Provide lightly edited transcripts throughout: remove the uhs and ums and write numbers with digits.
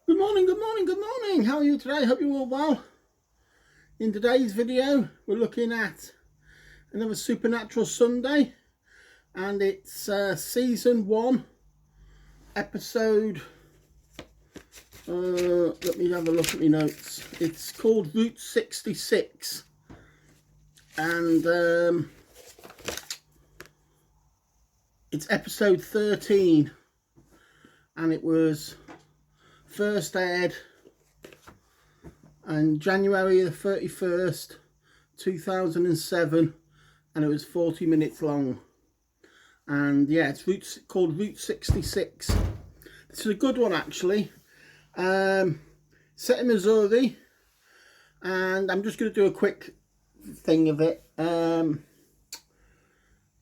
Good morning, good morning, good morning. How are you today? Hope you're all well. In today's video, we're looking at another Supernatural Sunday, and it's season 1, episode. Let me have a look at my notes. It's called Route 66, and it's episode 13, and it was first aired on January the 31st, 2007, and it was 40 minutes long. And yeah, it's called Route 66. This is a good one, actually. Set in Missouri, and I'm just going to do a quick thing of it.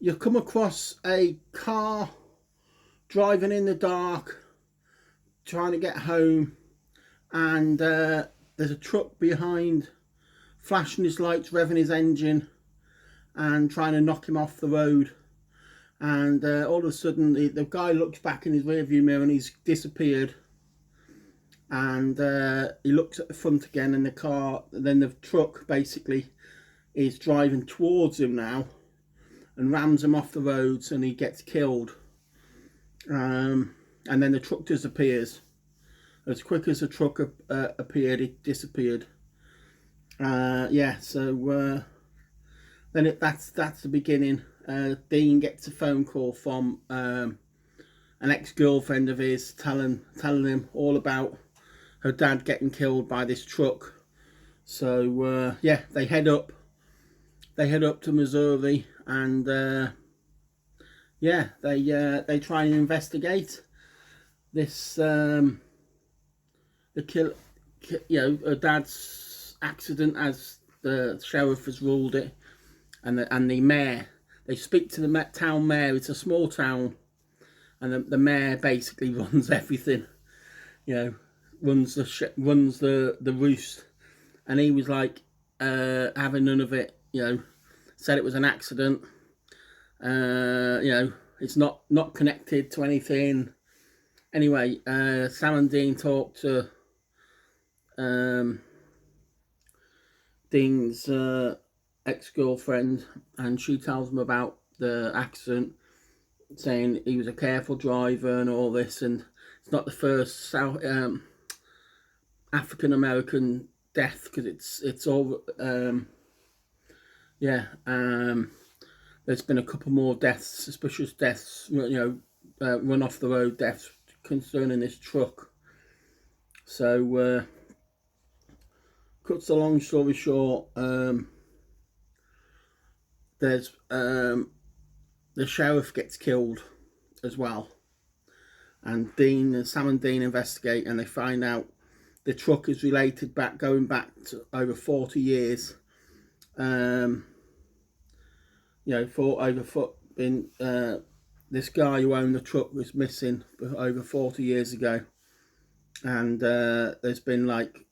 You'll come across a car driving in the dark, trying to get home, and there's a truck behind, flashing his lights, revving his engine, and trying to knock him off the road. And all of a sudden, the guy looks back in his rearview mirror and he's disappeared. And he looks at the front again, and the car, then the truck basically is driving towards him now and rams him off the roads, and he gets killed. And then the truck disappears. As quick as the truck appeared, it disappeared. Yeah, so then that's the beginning. Dean gets a phone call from an ex-girlfriend of his, telling him all about her dad getting killed by this truck. So yeah, they head up to Missouri, and yeah, they try and investigate this her dad's accident, as the sheriff has ruled it, and the mayor. They speak to the town mayor. It's a small town, and the mayor basically runs everything. Runs the roost, and he was like having none of it. Said it was an accident. It's not connected to anything. Anyway, Sam and Dean talk to Dean's ex-girlfriend, and she tells him about the accident, saying he was a careful driver and all this, and it's not the first African American death, because it's all there's been a couple more deaths, suspicious deaths, run off the road deaths concerning this truck. So cuts a long story short, there's the sheriff gets killed as well, and Sam and Dean investigate, and they find out the truck is related going back to over 40 years. This guy who owned the truck was missing over 40 years ago, and there's been like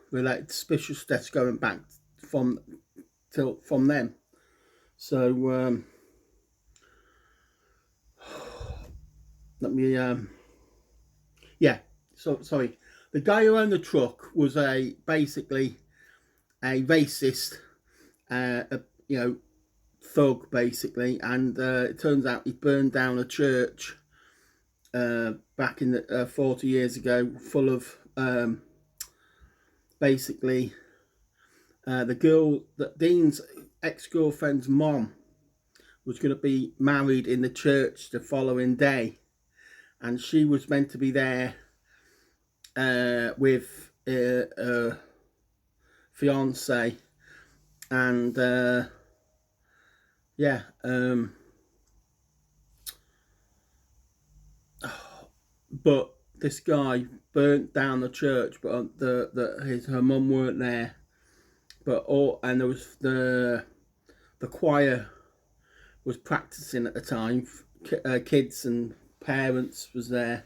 related suspicious deaths going back from them. So sorry. The guy who owned the truck was basically a racist, thug, basically, and it turns out he burned down a church back in the 40 years ago, full of basically the girl that Dean's ex-girlfriend's mom was going to be married in the church the following day, and she was meant to be there with a fiance, and but this guy burnt down the church, but her mum weren't there. And there was the choir was practicing at the time. Kids and parents was there,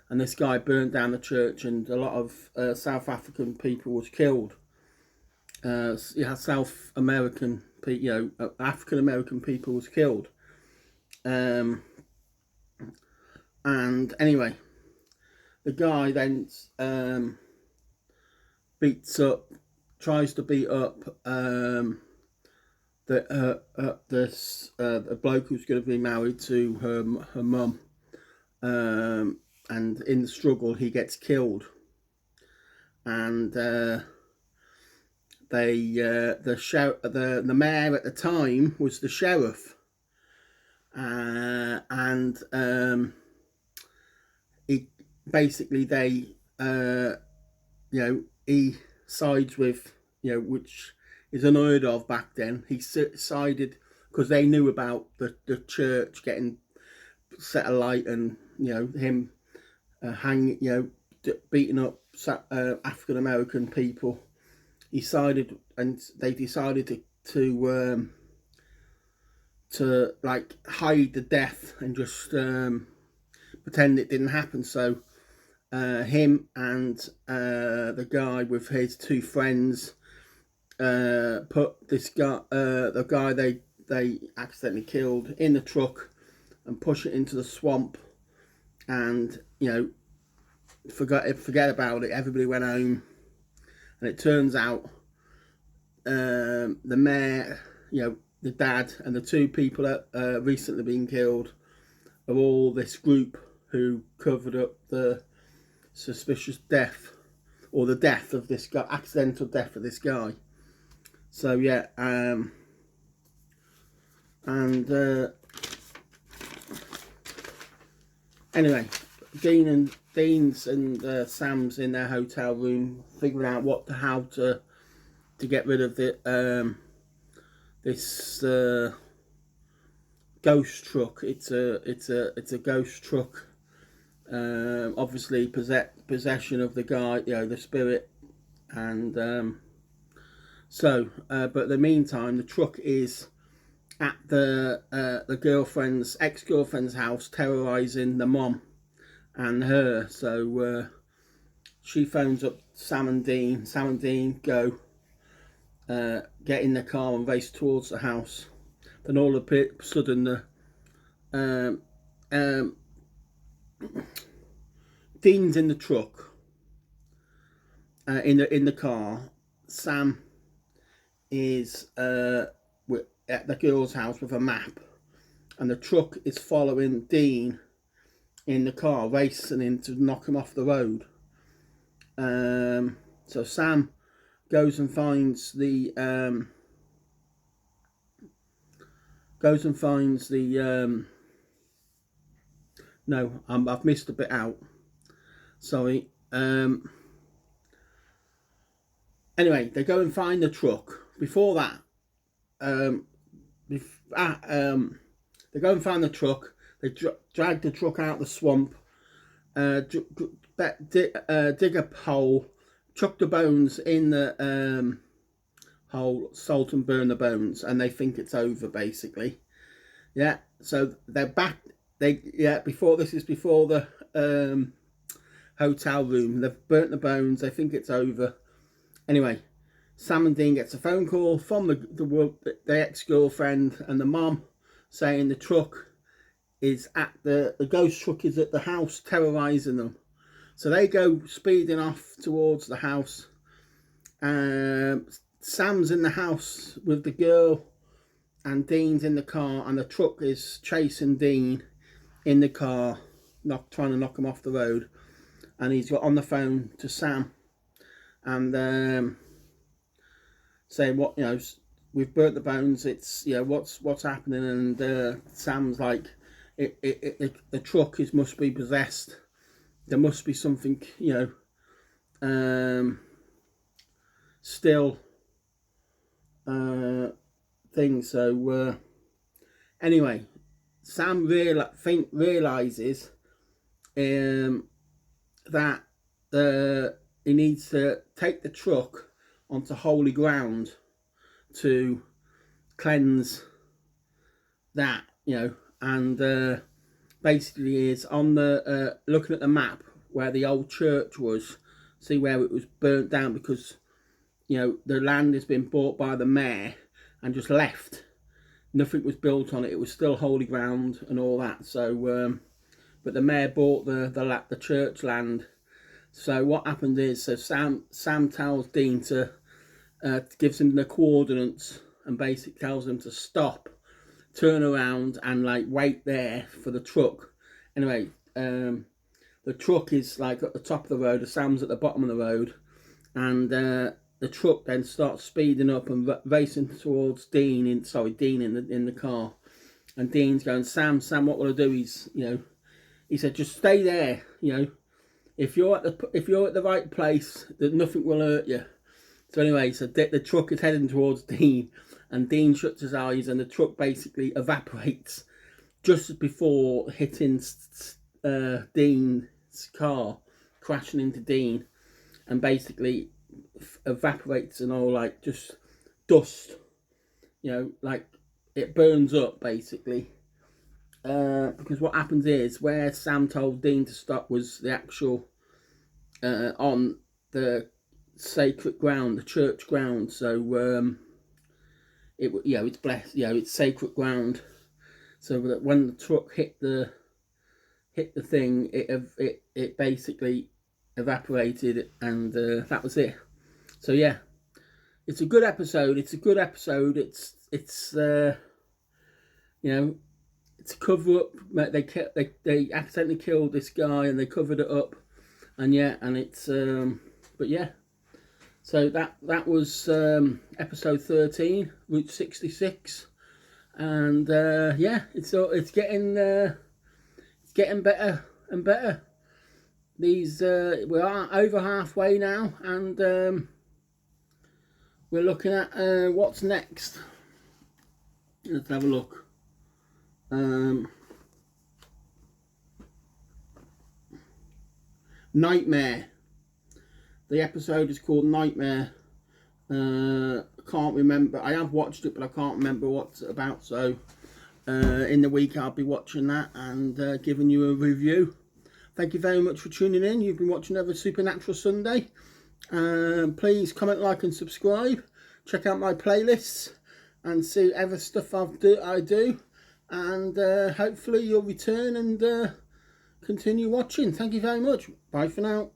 and this guy burnt down the church, and a lot of South African people was killed. South American, African American people was killed. And anyway, the guy then tries to beat up the bloke who's going to be married to her mum, and in the struggle he gets killed, and the mayor at the time was the sheriff, and he basically he sides with, which is unheard of back then. He sided because they knew about the church getting set alight, and him beating up African American people. He sided, and they decided to like hide the death and just pretend it didn't happen. So him and the guy with his two friends put the guy they accidentally killed in the truck and push it into the swamp, and forget about it. Everybody went home, and it turns out the mayor, the dad, and the two people that recently been killed are all this group who covered up the suspicious death, or the death of this guy, accidental death of this guy. So yeah, and anyway, Dean's and Sam's in their hotel room figuring out how to get rid of this ghost truck. It's a ghost truck. Obviously possession of the guy, the spirit, and so but in the meantime the truck is at the ex-girlfriend's house, terrorizing the mom and her. So she phones up Sam and Dean. Sam and Dean go get in the car and race towards the house. Then all of a sudden Dean's in the truck, in the car. Sam is at the girl's house with a map, and the truck is following Dean in the car, racing him to knock him off the road. So Sam goes and finds the no, I've missed a bit out. Sorry. Anyway, they go and find the truck. Before that, they go and find the truck. They drag the truck out of the swamp, dig a hole, chuck the bones in the hole, salt and burn the bones, and they think it's over, basically. Yeah, so they're back. Before the hotel room. They've burnt the bones. They think it's over. Anyway, Sam and Dean gets a phone call from the ex-girlfriend and the mom saying the truck is at the ghost truck is at the house terrorizing them. So they go speeding off towards the house. Sam's in the house with the girl, and Dean's in the car, and the truck is chasing Dean in the car, trying to knock him off the road. And he's got on the phone to Sam and saying, what, we've burnt the bones, it's, what's happening. And Sam's like, the truck must be possessed. There must be something, still thing. So anyway, Sam realizes that he needs to take the truck onto holy ground to cleanse that, and basically is on the looking at the map where the old church was, see where it was burnt down, because the land has been bought by the mayor and just left. Nothing was built on it. It was still holy ground and all that. So but the mayor bought the church land So what happened is, so Sam tells Dean to gives him the coordinates and basically tells him to stop, turn around, and like wait there for the truck. Anyway, the truck is like at the top of the road, and Sam's at the bottom of the road, and the truck then starts speeding up and racing towards Dean in the car, and Dean's going, Sam, what will I do? He said, just stay there. If you're at the right place, that nothing will hurt you. So anyway, so the truck is heading towards Dean, and Dean shuts his eyes, and the truck basically evaporates just before hitting Dean's car, crashing into Dean, and basically evaporates and all, like just dust, like it burns up basically. Because what happens is, where Sam told Dean to stop was the actual on the sacred ground, the church ground. So it's blessed. It's sacred ground. So that when the truck hit the thing, it basically evaporated, and that was it. So yeah, it's a good episode. It's it's a cover up. They accidentally killed this guy, and they covered it up, and it's but yeah. So that was episode 13, Route 66, and it's getting better and better. We are over halfway now, and we're looking at what's next. Let's have a look. Nightmare. The episode is called Nightmare. I can't remember. I have watched it, but I can't remember what's it about. So in the week I'll be watching that and giving you a review. Thank you very much for tuning in. You've been watching another Supernatural Sunday. Please comment, like and subscribe. Check out my playlists and see other stuff I do. And hopefully you'll return and continue watching. Thank you very much. Bye for now.